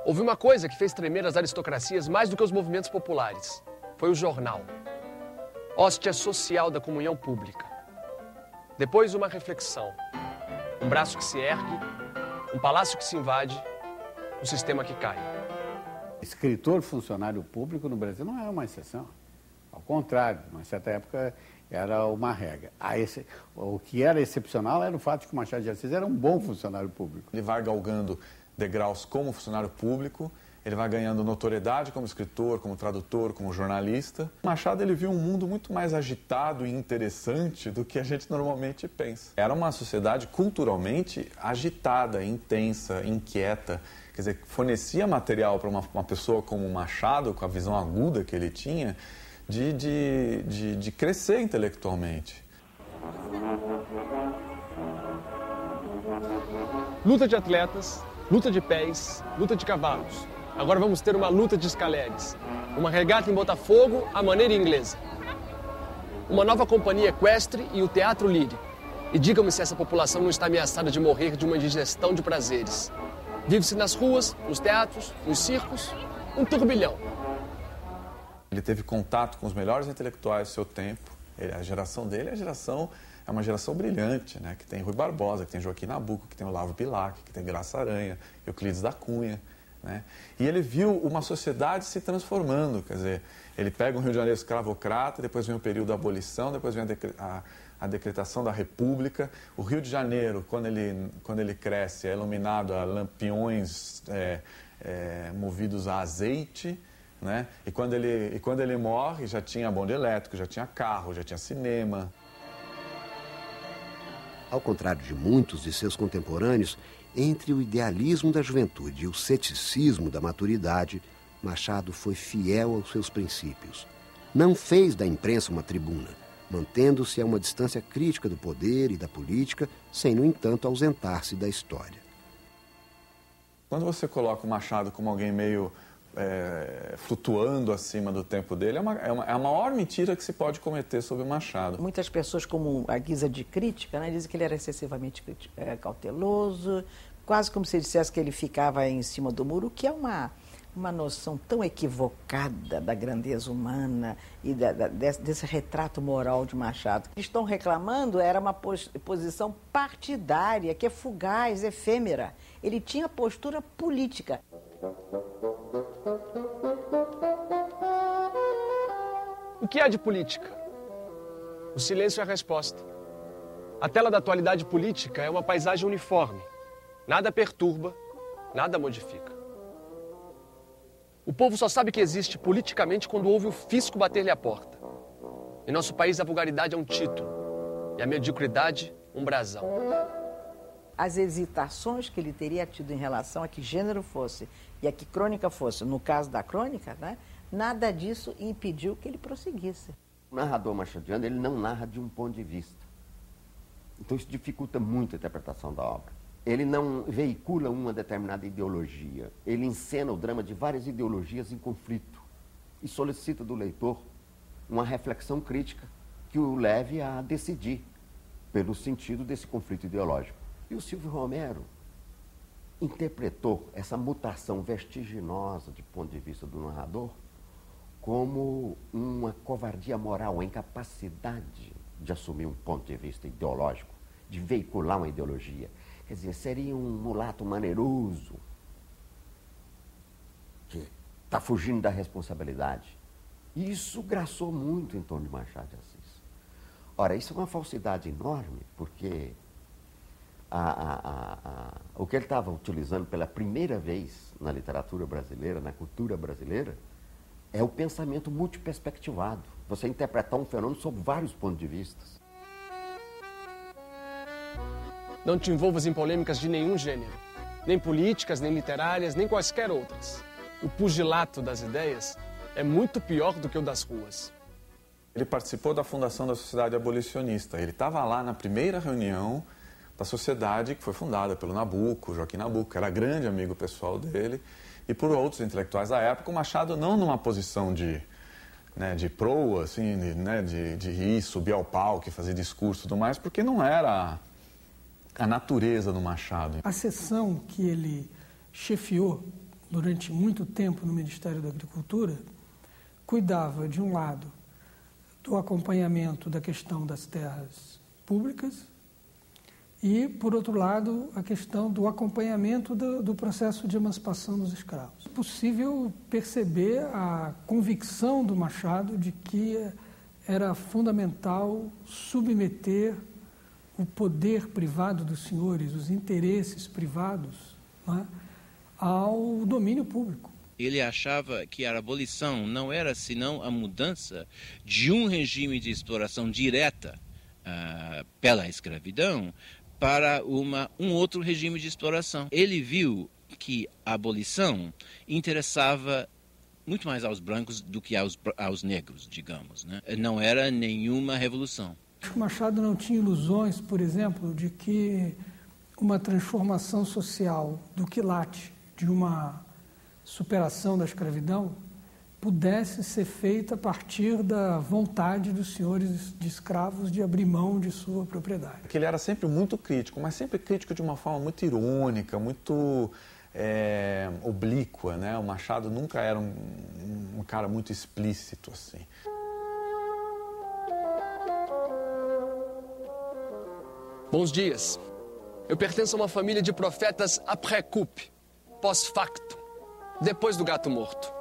Houve uma coisa que fez tremer as aristocracias mais do que os movimentos populares. Foi o jornal. Hóstia social da comunhão pública. Depois uma reflexão. Um braço que se ergue, um palácio que se invade, um sistema que cai. Escritor funcionário público no Brasil não é uma exceção. Ao contrário, numa certa época era uma regra. O que era excepcional era o fato de que o Machado de Assis era um bom funcionário público. Ele vai galgando degraus como funcionário público, ele vai ganhando notoriedade como escritor, como tradutor, como jornalista. Machado ele viu um mundo muito mais agitado e interessante do que a gente normalmente pensa. Era uma sociedade culturalmente agitada, intensa, inquieta. Quer dizer, fornecia material para uma pessoa como Machado, com a visão aguda que ele tinha, de crescer intelectualmente. Luta de atletas, luta de pés, luta de cavalos. Agora vamos ter uma luta de escaleres. Uma regata em Botafogo à maneira inglesa. Uma nova companhia equestre e o teatro lírico. E digam-me se essa população não está ameaçada de morrer de uma indigestão de prazeres. Vive-se nas ruas, nos teatros, nos circos, um turbilhão. Ele teve contato com os melhores intelectuais do seu tempo. A geração dele é uma geração brilhante, né? Que tem Rui Barbosa, que tem Joaquim Nabuco, que tem Olavo Bilac, que tem Graça Aranha, Euclides da Cunha, né? E ele viu uma sociedade se transformando, quer dizer, ele pega um Rio de Janeiro escravocrata, depois vem o período da abolição, depois vem a decretação da República. O Rio de Janeiro, quando ele cresce, é iluminado a lampiões movidos a azeite, né? E quando ele morre, já tinha bonde elétrico, já tinha carro, já tinha cinema. Ao contrário de muitos de seus contemporâneos, entre o idealismo da juventude e o ceticismo da maturidade, Machado foi fiel aos seus princípios. Não fez da imprensa uma tribuna, mantendo-se a uma distância crítica do poder e da política, sem, no entanto, ausentar-se da história. Quando você coloca o Machado como alguém meio flutuando acima do tempo dele, é a maior mentira que se pode cometer sobre o Machado. Muitas pessoas, como a guisa de crítica, né, dizem que ele era excessivamente cauteloso, quase como se dissesse que ele ficava em cima do muro, que é uma noção tão equivocada da grandeza humana e desse retrato moral de Machado. O que estão reclamando era uma posição partidária, que é fugaz, efêmera. Ele tinha postura política. O que há de política? O silêncio é a resposta. A tela da atualidade política é uma paisagem uniforme. Nada perturba, nada modifica. O povo só sabe que existe politicamente quando ouve o fisco bater-lhe a porta. Em nosso país, a vulgaridade é um título e a mediocridade, um brasão. As hesitações que ele teria tido em relação a que gênero fosse e a que crônica fosse, no caso da crônica, né, nada disso impediu que ele prosseguisse. O narrador machadiano, ele não narra de um ponto de vista. Então isso dificulta muito a interpretação da obra. Ele não veicula uma determinada ideologia. Ele encena o drama de várias ideologias em conflito e solicita do leitor uma reflexão crítica que o leve a decidir pelo sentido desse conflito ideológico. E o Silvio Romero interpretou essa mutação vertiginosa de ponto de vista do narrador como uma covardia moral, uma incapacidade de assumir um ponto de vista ideológico, de veicular uma ideologia. Quer dizer, seria um mulato maneiroso que está fugindo da responsabilidade. E isso graçou muito em torno de Machado de Assis. Ora, isso é uma falsidade enorme, porque o que ele estava utilizando pela primeira vez na literatura brasileira, na cultura brasileira, é o pensamento multiperspectivado. Você interpretar um fenômeno sob vários pontos de vista. Não te envolvas em polêmicas de nenhum gênero, nem políticas, nem literárias, nem quaisquer outras. O pugilato das ideias é muito pior do que o das ruas. Ele participou da fundação da Sociedade Abolicionista. Ele estava lá na primeira reunião da sociedade que foi fundada pelo Nabuco, Joaquim Nabuco, que era grande amigo pessoal dele, e por outros intelectuais da época. O Machado não numa posição de proa, assim, de ir, subir ao palco e fazer discurso e tudo mais, porque não era a natureza do Machado. A sessão que ele chefiou durante muito tempo no Ministério da Agricultura, cuidava, de um lado, do acompanhamento da questão das terras públicas e, por outro lado, a questão do acompanhamento do processo de emancipação dos escravos. É possível perceber a convicção do Machado de que era fundamental submeter o poder privado dos senhores, os interesses privados, né, ao domínio público. Ele achava que a abolição não era senão a mudança de um regime de exploração direta pela escravidão para um outro regime de exploração. Ele viu que a abolição interessava muito mais aos brancos do que aos negros, digamos, né? Não era nenhuma revolução. O Machado não tinha ilusões, por exemplo, de que uma transformação social do quilate, de uma superação da escravidão, pudesse ser feita a partir da vontade dos senhores de escravos de abrir mão de sua propriedade. Porque ele era sempre muito crítico, mas sempre crítico de uma forma muito irônica, muito oblíqua, né? O Machado nunca era um cara muito explícito assim. Bons dias. Eu pertenço a uma família de profetas après coup, pós-facto, depois do gato morto.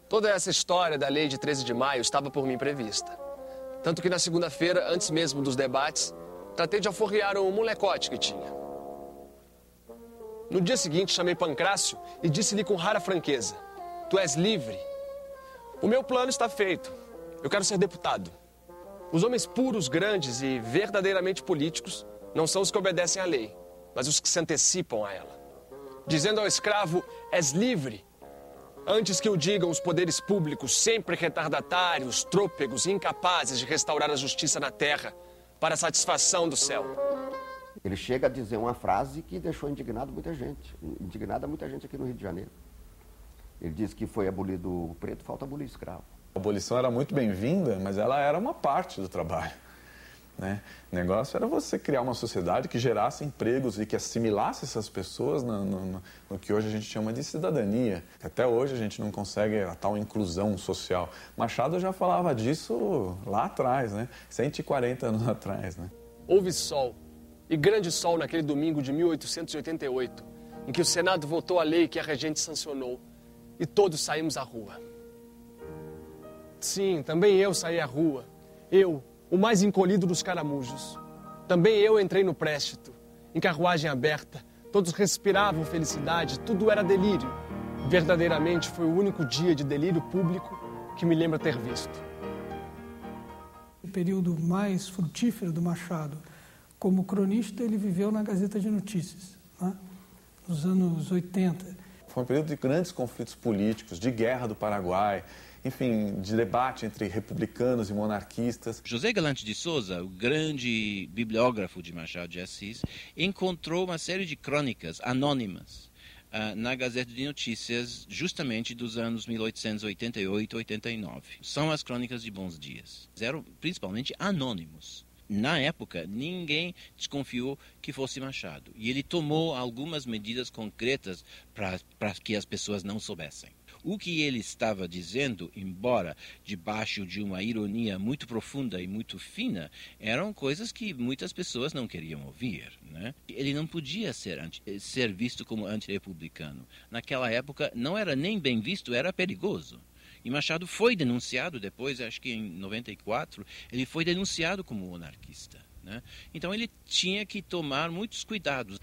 Toda essa história da lei de 13 de maio estava por mim prevista. Tanto que na segunda-feira, antes mesmo dos debates, tratei de alforriar um molecote que tinha. No dia seguinte, chamei Pancrácio e disse-lhe com rara franqueza: "Tu és livre. O meu plano está feito. Eu quero ser deputado. Os homens puros, grandes e verdadeiramente políticos não são os que obedecem à lei, mas os que se antecipam a ela. Dizendo ao escravo, és livre, antes que o digam os poderes públicos, sempre retardatários, trôpegos e incapazes de restaurar a justiça na terra para a satisfação do céu." Ele chega a dizer uma frase que deixou indignada muita gente aqui no Rio de Janeiro. Ele diz que foi abolido o preto, falta abolir o escravo. A abolição era muito bem-vinda, mas ela era uma parte do trabalho, né? O negócio era você criar uma sociedade que gerasse empregos e que assimilasse essas pessoas no que hoje a gente chama de cidadania. Até hoje a gente não consegue a tal inclusão social. Machado já falava disso lá atrás, né? 140 anos atrás, né? Houve sol, e grande sol naquele domingo de 1888, em que o Senado votou a lei que a regente sancionou, e todos saímos à rua. Sim, também eu saí à rua. Eu, o mais encolhido dos caramujos. Também eu entrei no préstito, em carruagem aberta. Todos respiravam felicidade, tudo era delírio. Verdadeiramente foi o único dia de delírio público que me lembro ter visto. O período mais frutífero do Machado, como cronista, ele viveu na Gazeta de Notícias, né? Nos anos 80. Foi um período de grandes conflitos políticos, de guerra do Paraguai, enfim, de debate entre republicanos e monarquistas. José Galante de Souza, o grande bibliógrafo de Machado de Assis, encontrou uma série de crônicas anônimas na Gazeta de Notícias, justamente dos anos 1888 e 89. São as crônicas de Bons Dias. Eram principalmente anônimos. Na época, ninguém desconfiou que fosse Machado. E ele tomou algumas medidas concretas para que as pessoas não soubessem. O que ele estava dizendo, embora debaixo de uma ironia muito profunda e muito fina, eram coisas que muitas pessoas não queriam ouvir, né? Ele não podia ser visto como antirrepublicano. Naquela época, não era nem bem visto, era perigoso. E Machado foi denunciado depois, acho que em 94, ele foi denunciado como monarquista, né? Então ele tinha que tomar muitos cuidados.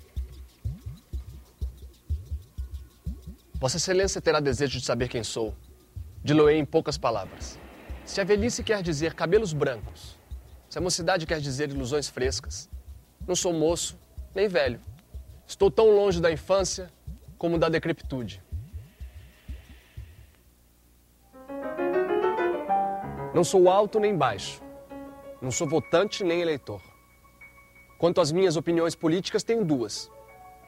Vossa Excelência terá desejo de saber quem sou. Diloei em poucas palavras. Se a velhice quer dizer cabelos brancos, se a mocidade quer dizer ilusões frescas, não sou moço nem velho. Estou tão longe da infância como da decrepitude. Não sou alto nem baixo. Não sou votante nem eleitor. Quanto às minhas opiniões políticas, tenho duas.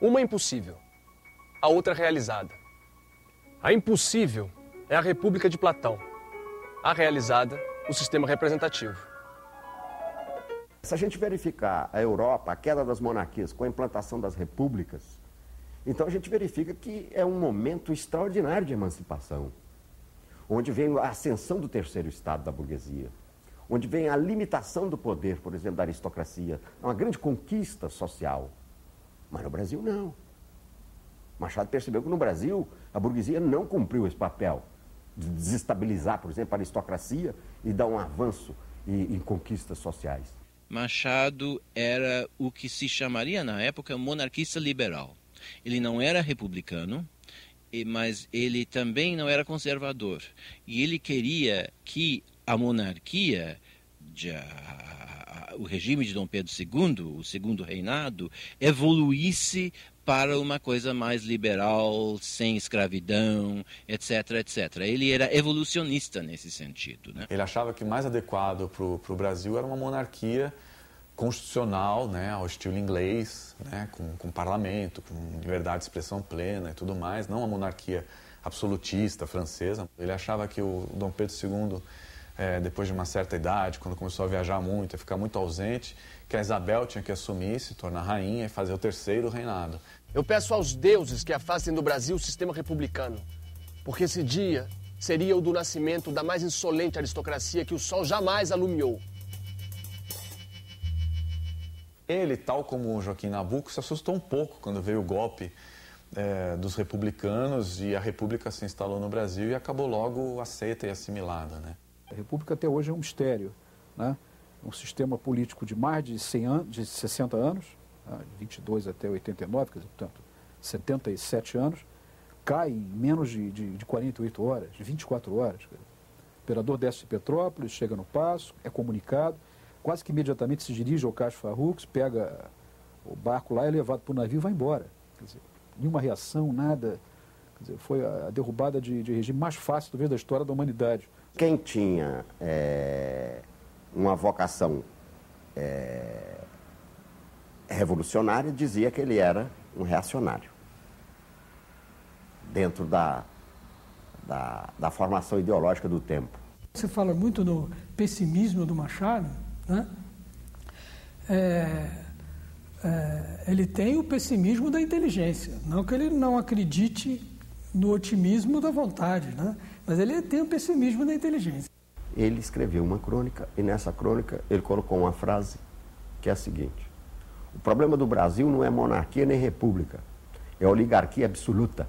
Uma impossível, a outra realizada. A impossível é a República de Platão. A realizada, o sistema representativo. Se a gente verificar a Europa, a queda das monarquias com a implantação das repúblicas, então a gente verifica que é um momento extraordinário de emancipação, onde vem a ascensão do terceiro estado da burguesia, onde vem a limitação do poder, por exemplo, da aristocracia, uma grande conquista social. Mas no Brasil não. Machado percebeu que no Brasil a burguesia não cumpriu esse papel de desestabilizar, por exemplo, a aristocracia e dar um avanço em conquistas sociais. Machado era o que se chamaria na época monarquista liberal. Ele não era republicano, mas ele também não era conservador. E ele queria que a monarquia, o regime de Dom Pedro II, o segundo reinado, evoluísse para uma coisa mais liberal, sem escravidão, etc, etc. Ele era evolucionista nesse sentido, né? Ele achava que o mais adequado para o Brasil era uma monarquia constitucional, né, ao estilo inglês, né, com parlamento, com liberdade de expressão plena e tudo mais, não uma monarquia absolutista francesa. Ele achava que o Dom Pedro II, depois de uma certa idade, quando começou a viajar muito, a ficar muito ausente, que a Isabel tinha que assumir, se tornar rainha e fazer o terceiro reinado. Eu peço aos deuses que afastem do Brasil o sistema republicano, porque esse dia seria o do nascimento da mais insolente aristocracia que o sol jamais alumiou. Ele, tal como o Joaquim Nabuco, se assustou um pouco quando veio o golpe dos republicanos e a república se instalou no Brasil e acabou logo aceita e assimilada, né? A república até hoje é um mistério, né? Um sistema político de mais de 100 anos, de 60 anos, 22 até 89, quer dizer, portanto, 77 anos, cai em menos de 48 horas, de 24 horas. O imperador desce de Petrópolis, chega no Paço, é comunicado, quase que imediatamente se dirige ao Cais Farrux, pega o barco lá, é levado para o navio e vai embora. Quer dizer, nenhuma reação, nada. Quer dizer, foi a derrubada de regime mais fácil, talvez, da história da humanidade. Quem tinha uma vocação revolucionária dizia que ele era um reacionário, dentro da formação ideológica do tempo. Você fala muito no pessimismo do Machado, né? Ele tem o pessimismo da inteligência, não que ele não acredite no otimismo da vontade, né? Mas ele tem o pessimismo da inteligência. Ele escreveu uma crônica e nessa crônica ele colocou uma frase que é a seguinte: o problema do Brasil não é monarquia nem república, é oligarquia absoluta.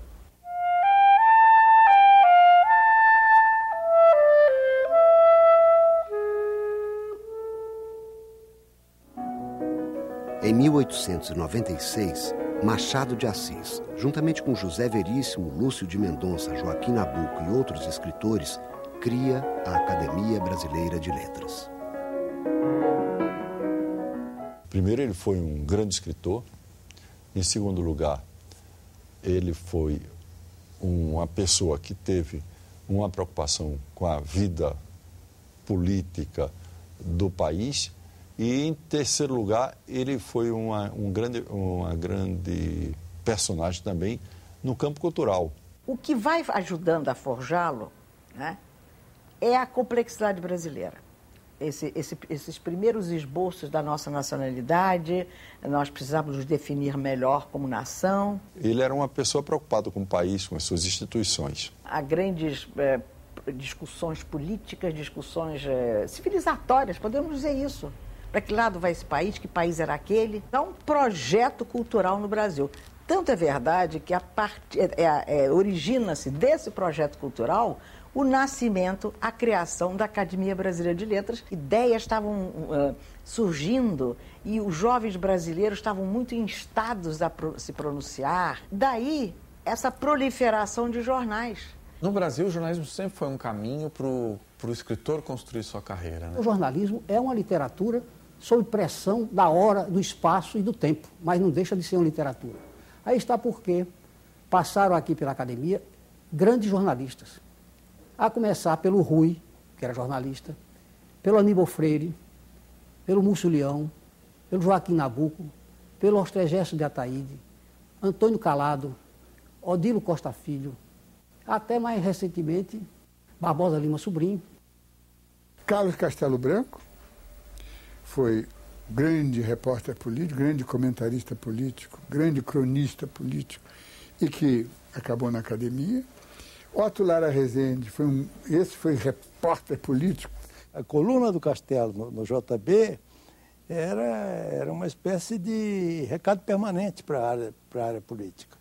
Em 1896, Machado de Assis, juntamente com José Veríssimo, Lúcio de Mendonça, Joaquim Nabuco e outros escritores, cria a Academia Brasileira de Letras. Primeiro, ele foi um grande escritor. Em segundo lugar, ele foi uma pessoa que teve uma preocupação com a vida política do país. E, em terceiro lugar, ele foi uma grande personagem também no campo cultural. O que vai ajudando a forjá-lo, né, é a complexidade brasileira. Esses primeiros esboços da nossa nacionalidade, nós precisamos nos definir melhor como nação. Ele era uma pessoa preocupada com o país, com as suas instituições. Há grandes discussões políticas, discussões civilizatórias, podemos dizer isso. Para que lado vai esse país? Que país era aquele? Há um projeto cultural no Brasil. Tanto é verdade que origina-se desse projeto cultural o nascimento, a criação da Academia Brasileira de Letras. Ideias estavam surgindo e os jovens brasileiros estavam muito instados a se pronunciar. Daí, essa proliferação de jornais. No Brasil, o jornalismo sempre foi um caminho para o escritor construir sua carreira, né? O jornalismo é uma literatura sob pressão da hora, do espaço e do tempo, mas não deixa de ser uma literatura. Aí está porque passaram aqui pela academia grandes jornalistas, a começar pelo Rui, que era jornalista, pelo Aníbal Freire, pelo Múcio Leão, pelo Joaquim Nabuco, pelo Ostregésio de Ataíde, Antônio Calado, Odilo Costa Filho, até mais recentemente, Barbosa Lima Sobrinho. Carlos Castelo Branco foi grande repórter político, grande comentarista político, grande cronista político, e que acabou na academia. Otto Lara Rezende, esse foi repórter político. A coluna do Castelo no JB era uma espécie de recado permanente para a área política.